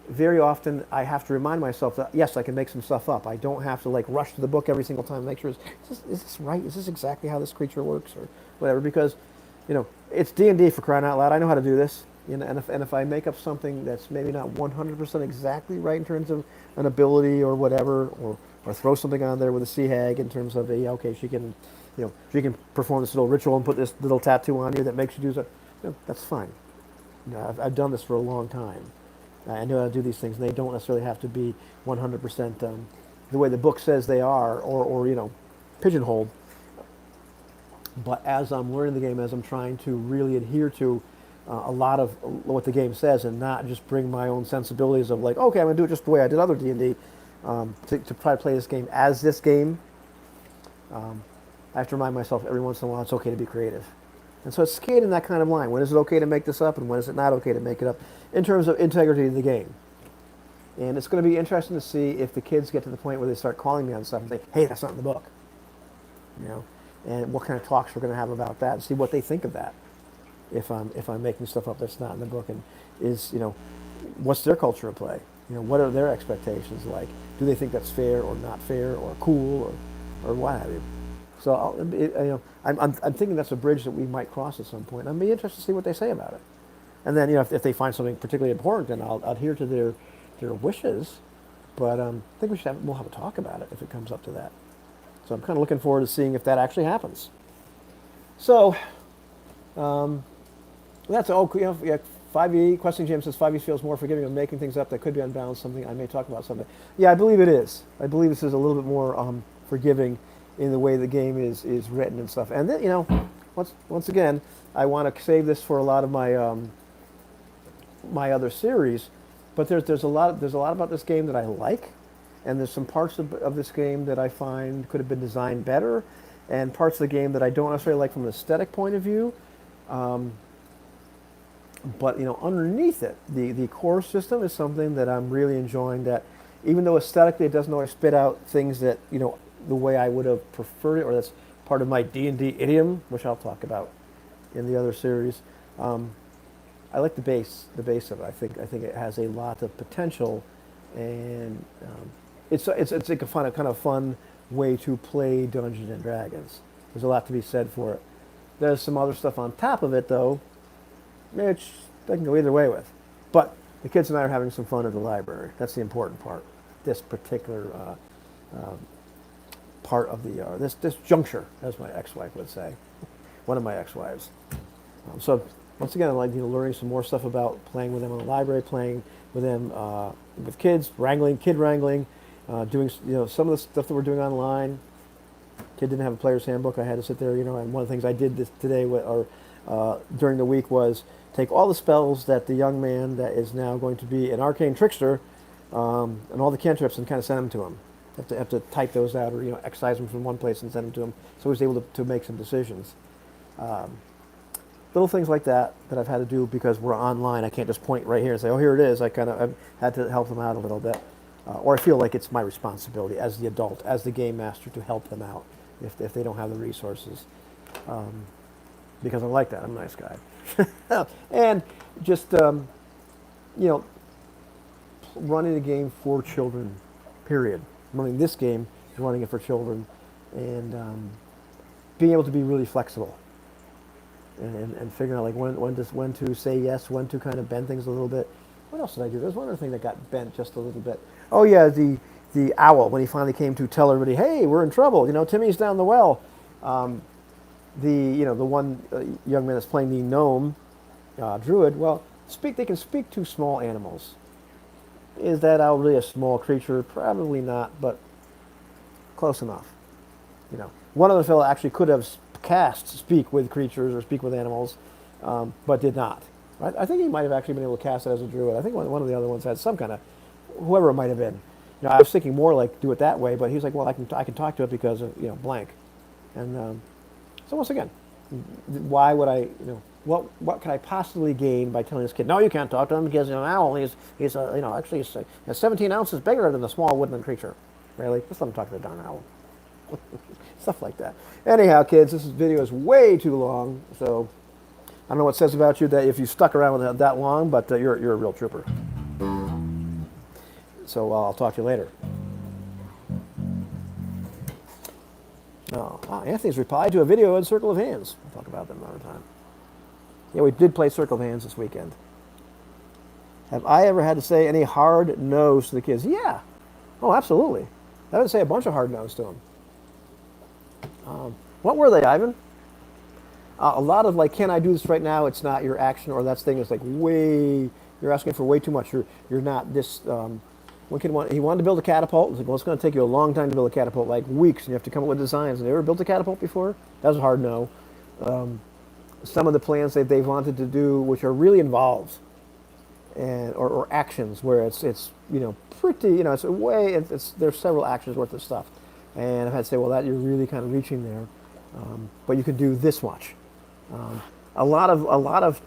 very often I have to remind myself that yes, I can make some stuff up. I don't have to like rush to the book every single time and make sure is this right? Is this exactly how this creature works or whatever? Because it's D&D, for crying out loud. I know how to do this. And if I make up something that's maybe not 100% exactly right in terms of an ability or whatever, or throw something on there with a sea hag in terms of she can perform this little ritual and put this little tattoo on you that makes you do so, that's fine. I've done this for a long time. I know how to do these things, and they don't necessarily have to be 100% the way the book says they are, or pigeonholed. But as I'm learning the game, as I'm trying to really adhere to a lot of what the game says, and not just bring my own sensibilities of like, okay, I'm going to do it just the way I did other D&D, to try to play this game as this game, I have to remind myself every once in a while it's okay to be creative. And so it's skating that kind of line. When is it okay to make this up, and when is it not okay to make it up, in terms of integrity of the game? And it's going to be interesting to see if the kids get to the point where they start calling me on stuff and say, hey, that's not in the book. And what kind of talks we're going to have about that, and see what they think of that. If I'm making stuff up that's not in the book, and what's their culture of play? What are their expectations like? Do they think that's fair or not fair, or cool, or what have you? So I'm thinking that's a bridge that we might cross at some point. I'd be interested to see what they say about it. And then if they find something particularly important, then I'll adhere to their wishes. But I think we'll have a talk about it if it comes up to that. So I'm kind of looking forward to seeing if that actually happens. So that's all. 5e, Questing Jam says 5e feels more forgiving of making things up that could be unbalanced, something I may talk about someday. Yeah, I believe it is. I believe this is a little bit more forgiving in the way the game is written and stuff. And then, once again, I want to save this for a lot of my my other series. But there's a lot about this game that I like, and there's some parts of this game that I find could have been designed better, and parts of the game that I don't necessarily like from an aesthetic point of view. But underneath it, the core system is something that I'm really enjoying. That even though aesthetically it doesn't always spit out things that the way I would have preferred it, or that's part of my D&D idiom, which I'll talk about in the other series. I like the base of it. I think it has a lot of potential, and it's like a kind of fun way to play Dungeons and Dragons. There's a lot to be said for it. There's some other stuff on top of it, though, which I can go either way with. But the kids and I are having some fun at the library. That's the important part. This particular part of the this juncture, as my ex-wife would say, one of my ex-wives. So once again, I like learning some more stuff about playing with them in the library, playing with them with kids, kid wrangling, doing some of the stuff that we're doing online. Kid didn't have a player's handbook. I had to sit there, and one of the things I did today, or during the week was take all the spells that the young man that is now going to be an arcane trickster, and all the cantrips, and kind of send them to him. Have to type those out, or excise them from one place and send them to him, so he's able to make some decisions. Little things like that I've had to do because we're online. I can't just point right here and say, "Oh, here it is." I've had to help them out a little bit, or I feel like it's my responsibility as the adult, as the game master, to help them out if they don't have the resources. Because I'm like that. I'm a nice guy, and just running a game for children. Period. Running this game is running it for children, and being able to be really flexible. And figuring out like when to say yes, when to kind of bend things a little bit. What else did I do? There's one other thing that got bent just a little bit. Oh yeah, the owl, when he finally came to tell everybody, hey, we're in trouble. Timmy's down the well. The one young man that's playing the gnome druid. Well, they can speak to small animals. Is that owl really a small creature? Probably not, but close enough. One other fellow actually could have cast speak with creatures or speak with animals, but did not. I think he might have actually been able to cast it as a druid. I think one of the other ones had some kind of, whoever it might have been. I was thinking more like do it that way, but he was like, well, I can talk to it because of blank. And so once again, why would I what can I possibly gain by telling this kid, no, you can't talk to him because an owl he's actually he's 17 ounces bigger than a small woodland creature. Really, just let him talk to the darn owl. Stuff like that. Anyhow, kids, this video is way too long, so I don't know what it says about you that if you stuck around with it that long, but you're a real trooper. So I'll talk to you later. Anthony's replied to a video in Circle of Hands. We'll talk about them another time. Yeah, we did play Circle of Hands this weekend. Have I ever had to say any hard no's to the kids? Yeah. Oh, absolutely. I would say a bunch of hard no's to them. What were they, Ivan? A lot of like, can I do this right now? It's not your action, or that thing is like you're asking for way too much. You're not this. One kid he wanted to build a catapult. He's like, well, it's going to take you a long time to build a catapult, like weeks, and you have to come up with designs. Have you ever built a catapult before? That was a hard no. Some of the plans that they've wanted to do, which are really involved, or actions where it's pretty there's several actions worth of stuff. And I've had to say, well, that you're really kind of reaching there, but you could do this much. A lot of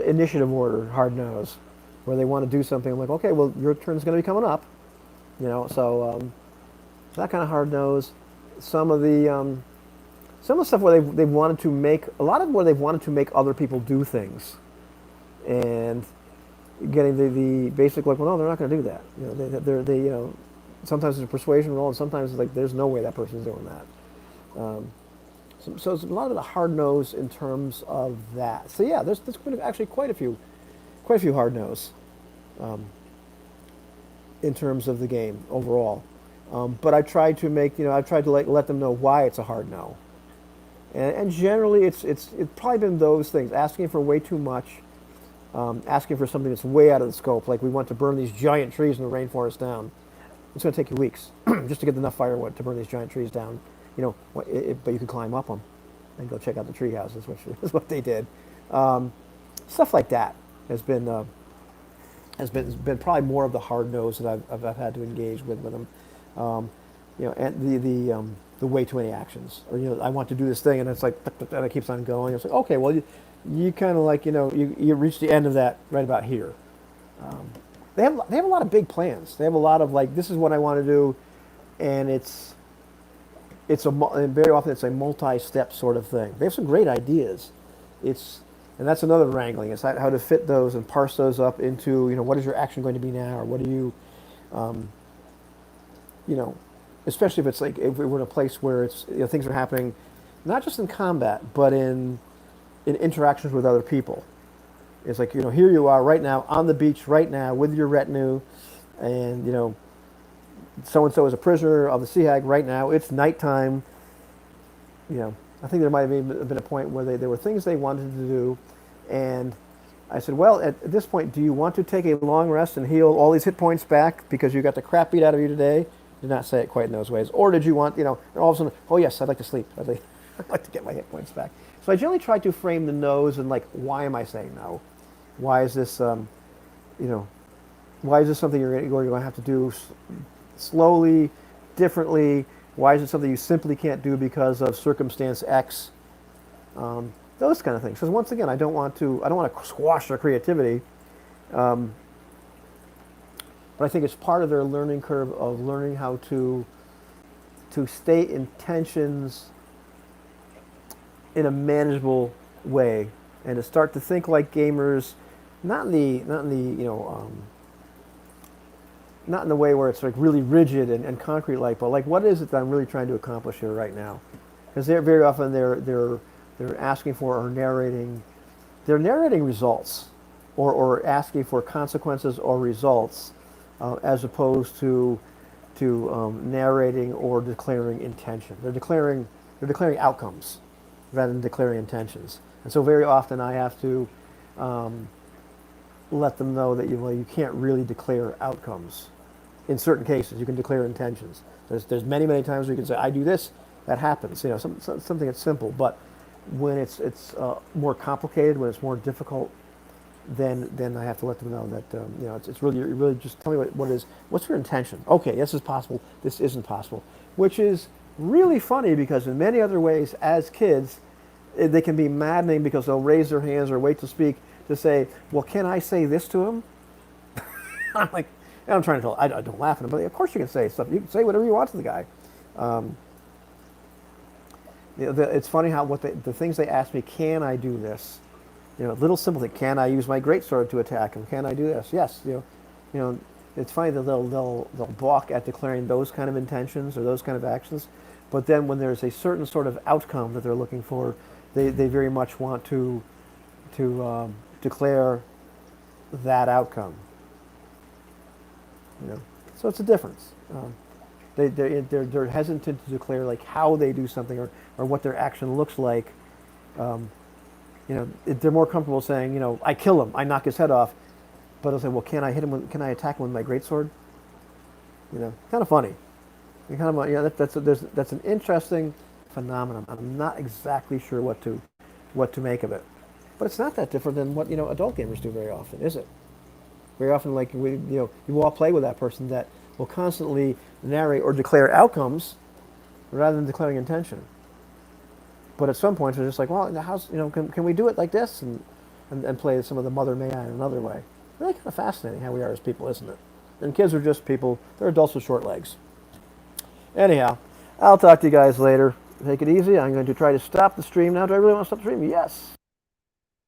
initiative order hard no's, where they want to do something. I'm like, okay, well, your turn's going to be coming up, So that kind of hard nose. Some of the stuff where they've wanted to make where they've wanted to make other people do things, and getting the basic like, well, no, they're not going to do that. They sometimes it's a persuasion roll, and sometimes it's like there's no way that person's doing that. So it's a lot of the hard nose in terms of that. So yeah, there's been actually quite a few hard nose in terms of the game overall. But I tried to let them know why it's a hard no. And generally it's probably been those things: asking for way too much, asking for something that's way out of the scope. Like we want to burn these giant trees in the rainforest down. It's going to take you weeks just to get enough firewood to burn these giant trees down. But you could climb up them and go check out the tree houses, which is what they did. Stuff like that has been probably more of the hard nose that I've had to engage with them. And the way too many actions, or I want to do this thing, and it's like, and it keeps on going. It's like, okay, well, you kind of like you reach the end of that right about here. They have a lot of big plans. They have a lot of like, this is what I want to do, and and very often it's a multi-step sort of thing. They have some great ideas. And that's another wrangling. It's how to fit those and parse those up into what is your action going to be now, or what do you, especially if it's like if we're in a place where it's things are happening, not just in combat but in interactions with other people. It's like, here you are right now on the beach right now with your retinue, and so-and-so is a prisoner of the Sea Hag right now. It's nighttime. I think there might have been a point where there were things they wanted to do, and I said, well, at this point, do you want to take a long rest and heal all these hit points back because you got the crap beat out of you today? Did not say it quite in those ways. Or did you want, and all of a sudden, oh yes, I'd like to sleep. I'd like to get my hit points back. So I generally try to frame the no's and like, why am I saying no? Why is this, you know, why is this something you're going to have to do slowly, differently? Why is it something you simply can't do because of circumstance X? Those kind of things. Because once again, I don't want to squash their creativity, but I think it's part of their learning curve of learning how to state intentions in a manageable way, and to start to think like gamers, not in the not in the way where it's like really rigid and concrete like, but like, what is it that I'm really trying to accomplish here right now? Because they're very often they're asking for or narrating, they're narrating results, or asking for consequences or results, as opposed to narrating or declaring intention. They're declaring outcomes rather than declaring intentions. And so very often I have to let them know that you can't really declare outcomes. In certain cases, you can declare intentions. There's many times where you can say, I do this, that happens. Something that's simple. But when it's more complicated, when it's more difficult, then I have to let them know that it's really just tell me what's your intention. Okay, this is possible. This isn't possible, which is really funny because in many other ways, as kids, they can be maddening because they'll raise their hands or wait to speak to say, well, can I say this to him? I'm like, and I'm trying to tell, I don't laugh at him, but of course you can say stuff. You can say whatever you want to the guy. It's funny how the things they ask me, can I do this? Little simple thing. Can I use my greatsword to attack him? Can I do this? Yes. It's funny that they'll balk at declaring those kind of intentions or those kind of actions, but then when there's a certain sort of outcome that they're looking for, they very much want to declare that outcome. So it's a difference. They're hesitant to declare like how they do something or what their action looks like. They're more comfortable saying, I kill him, I knock his head off, but they'll say, well, can I attack him with my greatsword? Kind of funny. That's an interesting phenomenon. I'm not exactly sure what to make of it, but it's not that different than what adult gamers do very often, is it? Very often, like you all play with that person that will constantly narrate or declare outcomes rather than declaring intention. But at some point, they're just like, well, can we do it like this and play some of the Mother May I in another way? Really kind of fascinating how we are as people, isn't it? And kids are just people. They're adults with short legs. Anyhow, I'll talk to you guys later. Take it easy. I'm going to try to stop the stream now. Do I really want to stop the stream? Yes.